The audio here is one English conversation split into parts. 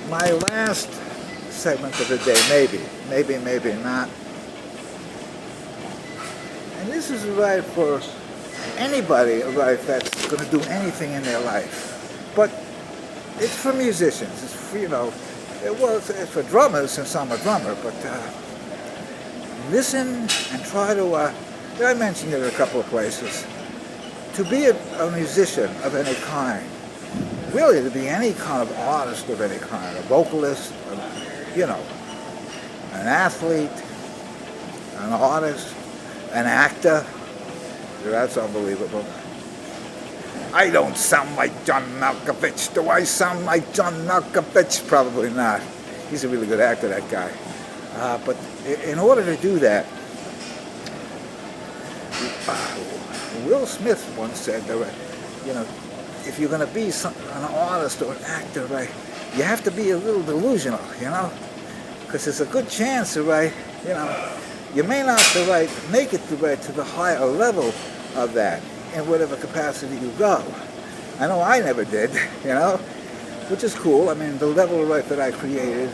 my last segment of the day, maybe not. And this is right for anybody, right, that's going to do anything in their life. But it's for musicians. It's for, it's for drummers since I'm a drummer. But listen and try to, I mentioned it a couple of places, to be a musician of any kind. Really, to be any kind of artist of any kind, a vocalist, an athlete, an artist, an actor. That's unbelievable. I don't sound like John Malkovich. Do I sound like John Malkovich? Probably not. He's a really good actor, that guy. But in order to do that, Will Smith once said that, if you're going to be an artist or an actor, right, you have to be a little delusional, because there's a good chance, right, you may not, right, make it to the higher level of that in whatever capacity you go. I know I never did, which is cool. I mean, the level, right, that I created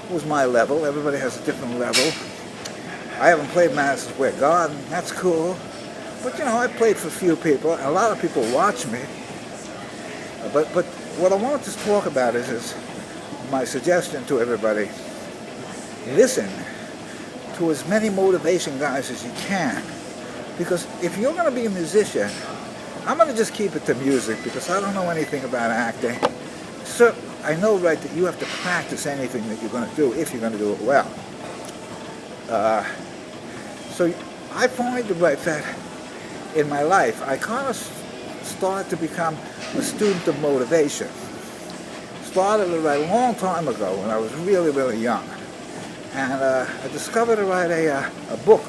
was my level. Everybody has a different level. I haven't played Madison Square Garden. That's cool. But, I played for a few people, and a lot of people watch me. But what I wanted to talk about is my suggestion to everybody. Listen to as many motivation guys as you can. Because if you're going to be a musician, I'm going to just keep it to music because I don't know anything about acting. So I know, right, that you have to practice anything that you're going to do if you're going to do it well. So I find, right, that in my life, I kind of started to become a student of motivation. Started right a long time ago when I was really, really young. And I discovered to write a book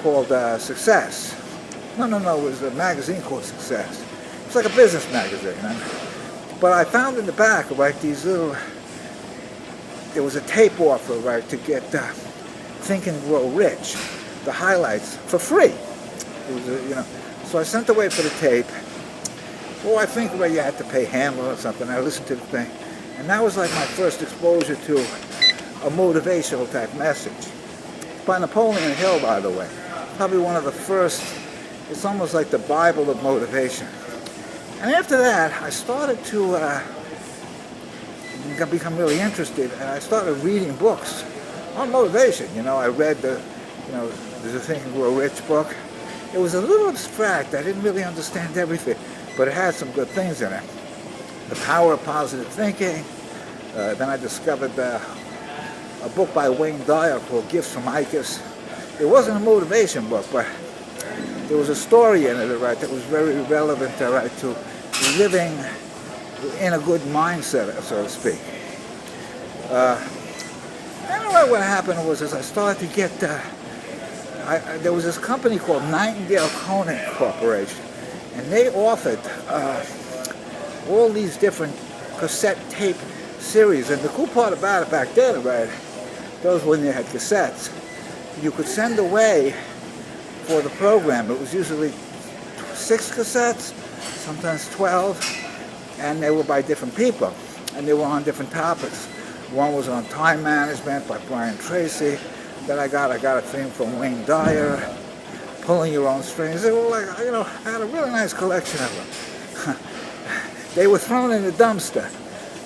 called Success. No, it was a magazine called Success. It's like a business magazine. But I found in the back, right, these little, there was a tape offer, right, to get Think and Grow Rich, the highlights, for free. It was, so I sent away for the tape. I think where you had to pay Hamlin or something. I listened to the thing. And that was like my first exposure to a motivational type message. By Napoleon Hill, by the way. Probably one of the first, it's almost like the Bible of motivation. And after that, I started to become really interested, and I started reading books on motivation. I read there's a Think and Grow Rich book. It was a little abstract. I didn't really understand everything, but it had some good things in it. The Power of Positive Thinking. Then I discovered a book by Wayne Dyer called Gifts from Icus. It wasn't a motivation book, but there was a story in it, right, that was very relevant, right, to living in a good mindset, so to speak. And what happened was, as I started to get, there was this company called Nightingale Conant Corporation, and they offered all these different cassette tape series. And the cool part about it back then, right, those when you had cassettes, you could send away for the program. It was usually 6 cassettes, sometimes 12, and they were by different people, and they were on different topics. One was on time management by Brian Tracy. Then I got a thing from Wayne Dyer, pulling your own strings. They were like, I had a really nice collection of them. They were thrown in the dumpster,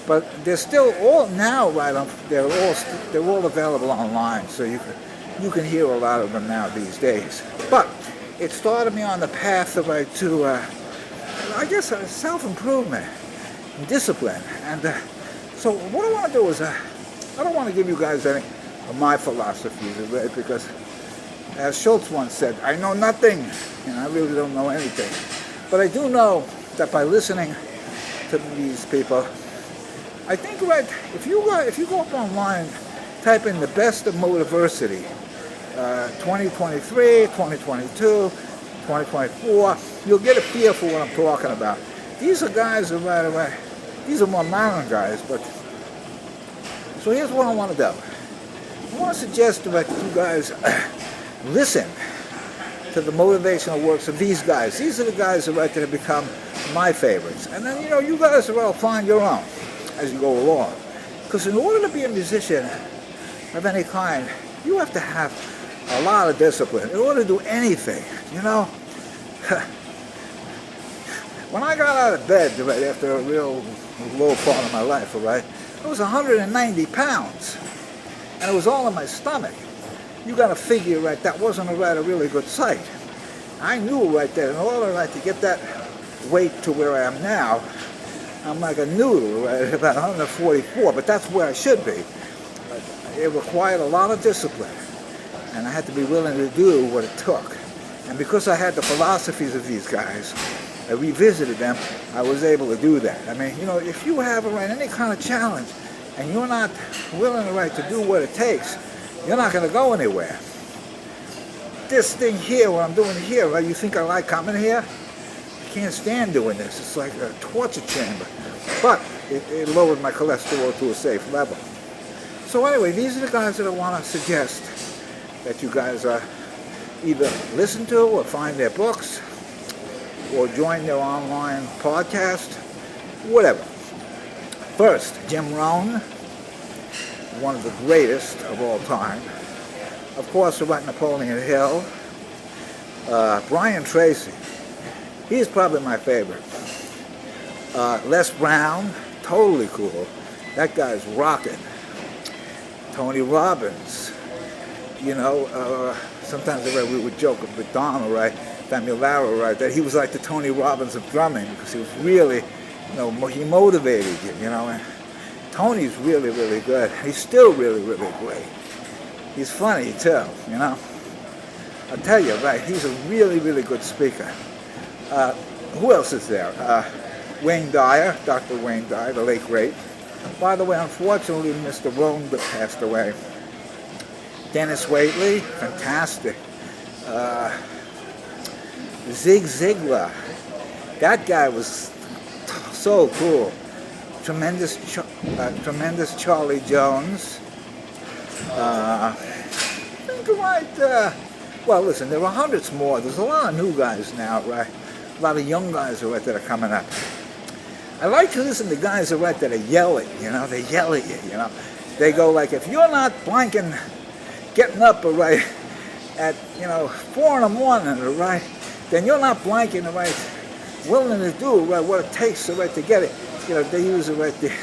but they're still all now, right? They're all available online, so you can hear a lot of them now these days. But it started me on the path of I guess, self-improvement and discipline. And so what I want to do is, I don't want to give you guys any of my philosophies, right? Because as Schultz once said, I know nothing, and I really don't know anything. But I do know that by listening to these people, I think, right, if you go up online, type in the best of Motiversity, 2023, 2022, 2024, you'll get a feel for what I'm talking about. These are guys who, right away, these are more modern guys, but, so here's what I want to do. I want to suggest that you guys listen to the motivational works of these guys. These are the guys that have become my favorites. And then, you guys will all find your own as you go along. Because in order to be a musician of any kind, you have to have a lot of discipline in order to do anything, you know. When I got out of bed, right, after a real low part of my life, right, I was 190 pounds, and it was all in my stomach. You got to figure, right, that wasn't a really good sight. I knew right there, in order right, to get that weight to where I am now, I'm like a noodle, right, about 144, but that's where I should be. But it required a lot of discipline, and I had to be willing to do what it took. And because I had the philosophies of these guys, I revisited them, I was able to do that. I mean, you know, if you have any kind of challenge and you're not willing to do what it takes, you're not going to go anywhere. This thing here, what I'm doing here, right, you think I like coming here? I can't stand doing this. It's like a torture chamber. But it lowered my cholesterol to a safe level. So anyway, these are the guys that I want to suggest that you guys either listen to or find their books, or join their online podcast, whatever. First, Jim Rohn, one of the greatest of all time. Of course, about Napoleon Hill. Brian Tracy, he's probably my favorite. Les Brown, totally cool. That guy's rocking. Tony Robbins, you know, sometimes we would joke with Donald, right? Famularo, right, that he was like the Tony Robbins of drumming because he was really, you know, he motivated you, you know. And Tony's really, really good. He's still really, really great. He's funny too, you know. I'll tell you, right, he's a really, really good speaker. Who else is there? Wayne Dyer, Dr. Wayne Dyer, the late great. By the way, unfortunately, Mr. Rohn passed away. Dennis Waitley, fantastic. Zig Ziglar, that guy was so cool. Tremendous Charlie Jones. Well, listen, there are hundreds more. There's a lot of new guys now, right? A lot of young guys that are coming up. I like to listen to guys that are yelling, you know. They yell at you, you know. They go like, if you're not blanking, getting up, right, at, you know, 4 in the morning, right, then you're not blanking, right, willing to do, right, what it takes, right, to get it. You know, they use it right there.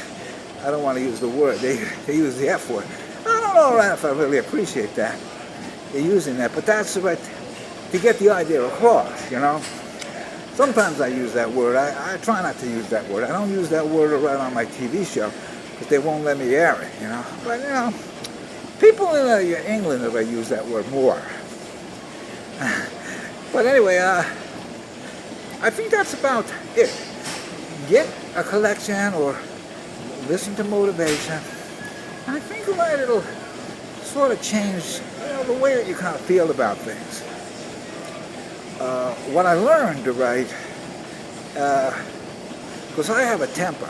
I don't want to use the word. They use the F word. I don't know, right, if I really appreciate that. They're using that, but that's right to get the idea across, you know. Sometimes I use that word. I try not to use that word. I don't use that word right on my TV show because they won't let me air it, you know. But, you know, people in England use that word more. But anyway, I think that's about it. Get a collection or listen to motivation. And I think it'll sort of change, you know, the way that you kind of feel about things. What I learned, right, because I have a temper,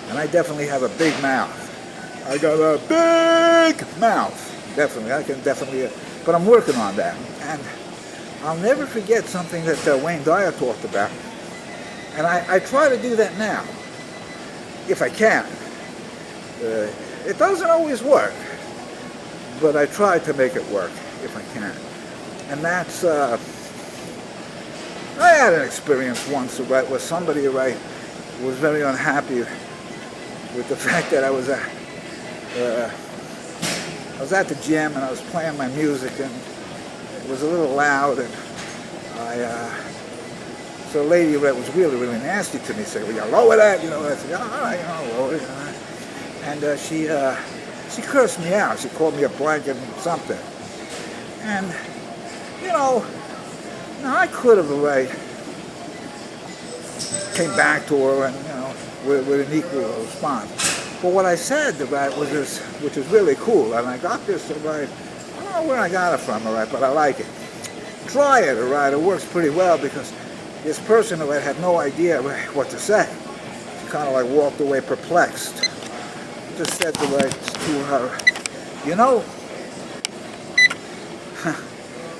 and I definitely have a big mouth. I got a big mouth, definitely. I can definitely, but I'm working on that. And I'll never forget something that Wayne Dyer talked about. And I try to do that now, if I can. It doesn't always work, but I try to make it work, if I can. And that's, I had an experience once, right, where somebody, right, was very unhappy with the fact that I was at the gym and I was playing my music and it was a little loud, and so a lady that was really, really nasty to me said, "Well, you lower that," you know. I said, "All right, I'll lower it." And she cursed me out. She called me a blanket and something. And, you know, now I could have, right, came back to her and, you know, with an equal response. But what I said, right, was this, which is really cool, and I got this, right, I don't know where I got it from, all right, but I like it. Try it, all right, it works pretty well because this person, right, had no idea, right, what to say. She kind of like walked away perplexed. Just said to her, you know,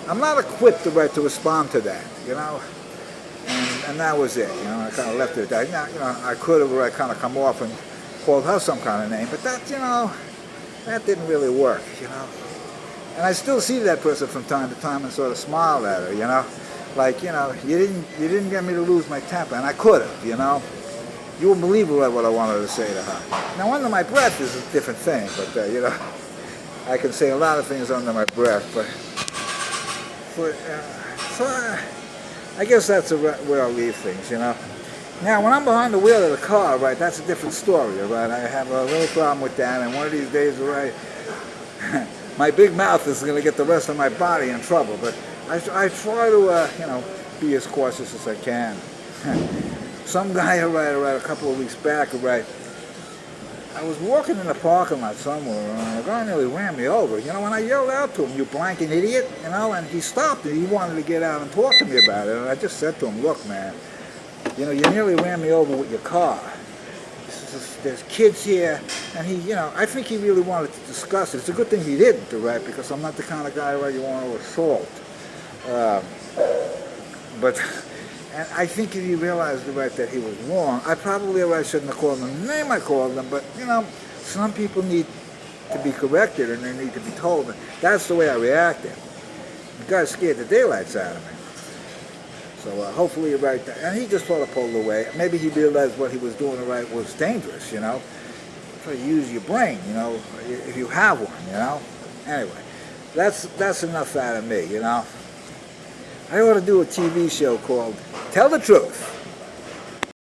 I'm not equipped to respond to that, you know, and that was it, you know. I kind of left it at that. You know, I could have kind of come off and called her some kind of name, but that, that didn't really work, And I still see that person from time to time and sort of smile at her, like, you didn't get me to lose my temper, and I could have, You wouldn't believe what I wanted to say to her. Now, under my breath is a different thing, but, I can say a lot of things under my breath, but I guess that's where I'll leave things, Now, when I'm behind the wheel of the car, right, that's a different story, right? I have a little problem with that, and one of these days, right, my big mouth is going to get the rest of my body in trouble, but I try to, be as cautious as I can. Some guy, right, a couple of weeks back, right, I was walking in the parking lot somewhere, and a guy nearly ran me over. When I yelled out to him, "You blanking idiot," and he stopped and he wanted to get out and talk to me about it, and I just said to him, "Look, man, you nearly ran me over with your car. There's kids here," and I think he really wanted to discuss it. It's a good thing he didn't, right, because I'm not the kind of guy, right, you want to assault. And I think if he realized, right, that he was wrong, I probably, shouldn't have called him the name I called him, but, some people need to be corrected and they need to be told. And that's the way I reacted. The guy scared the daylights out of me. So hopefully, right, and he just sort of pulled away. Maybe he realized what he was doing, right, was dangerous, Try to use your brain, if you have one, Anyway, that's enough out of me, I ought to do a TV show called Tell the Truth.